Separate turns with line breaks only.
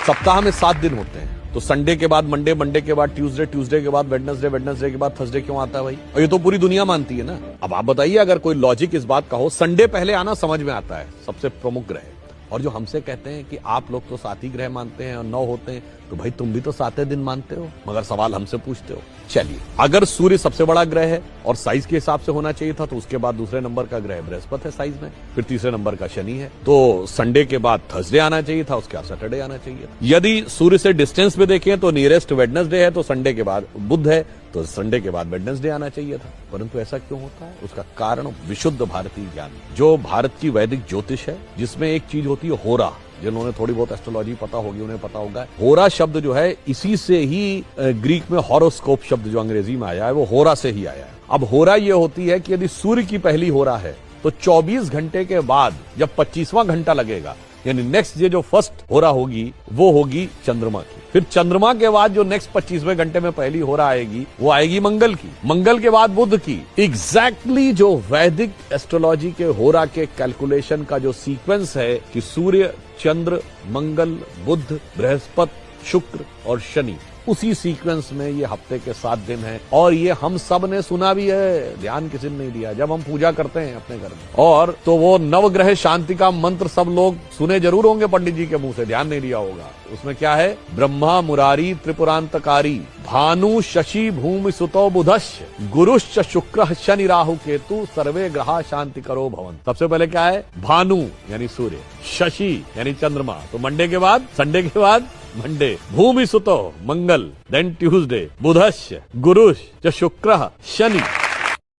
सप्ताह में 7 दिन होते हैं, तो संडे के बाद मंडे, मंडे के बाद ट्यूसडे, ट्यूसडे के बाद वेडनेसडे, वेडनेसडे के बाद थर्सडे क्यों आता है भाई? और ये तो पूरी दुनिया मानती है ना। अब आप बताइए, अगर कोई लॉजिक इस बात का हो, संडे पहले आना समझ में आता है, सबसे प्रमुख ग्रह। और जो हमसे कहते हैं कि आप लोग तो 7 ही ग्रह मानते हैं और 9 होते हैं, तो भाई तुम भी तो 7 दिन मानते हो, मगर सवाल हमसे पूछते हो। चलिए, अगर सूर्य सबसे बड़ा ग्रह है और साइज के हिसाब से होना चाहिए था, तो उसके बाद दूसरे नंबर का ग्रह बृहस्पति है साइज में, फिर तीसरे नंबर का शनि है, तो संडे के बाद थर्सडे आना चाहिए था, उसके बाद सैटरडे आना चाहिए था। यदि सूर्य से डिस्टेंस पे देखें तो नियरेस्ट वेडनेसडे है, तो संडे के बाद बुध है, तो संडे के बाद वेडनेसडे आना चाहिए था। परंतु ऐसा क्यों होता है? उसका कारण विशुद्ध भारतीय ज्ञान, जो भारत की वैदिक ज्योतिष है, जिसमें एक चीज होती है होरा। जिन्होंने थोड़ी बहुत एस्ट्रोलॉजी पता होगी उन्हें पता होगा, होरा शब्द जो है इसी से ही ग्रीक में हॉरोस्कोप शब्द जो अंग्रेजी में आया है वो होरा से ही आया है। अब होरा ये होती है कि यदि सूर्य की पहली होरा है तो 24 घंटे के बाद जब 25वां घंटा लगेगा, यानी नेक्स्ट ये जो फर्स्ट होरा होगी वो होगी चंद्रमा की। फिर चंद्रमा के बाद जो नेक्स्ट 25वें घंटे में पहली होरा आएगी वो आएगी मंगल की, मंगल के बाद बुध की। एग्जैक्टली जो वैदिक एस्ट्रोलॉजी के होरा के कैलकुलेशन का जो सीक्वेंस है कि सूर्य, चंद्र, मंगल, बुध, बृहस्पति, शुक्र और शनि, उसी सीक्वेंस में ये हफ्ते के 7 दिन हैं। और ये हम सब ने सुना भी है, ध्यान किसी ने नहीं दिया जब हम पूजा करते हैं अपने घर में। और तो वो नवग्रह शांति का मंत्र सब लोग सुने जरूर होंगे पंडित जी के मुंह से, ध्यान नहीं दिया होगा। उसमें क्या है? ब्रह्मा मुरारी त्रिपुरांतकारी, भानु शशि भूमि सुतो बुधश्च, गुरुश्च शुक्र शनि राहु केतु, सर्वे ग्रहा शांति करो भवन। सबसे पहले क्या है? भानु यानी सूर्य, शशि यानी चंद्रमा, तो मंडे के बाद, संडे के बाद मंडे, भूमि सुतो मंगल, देन ट्यूसडे, बुधश्च, गुरुश्च शुक्र शनि।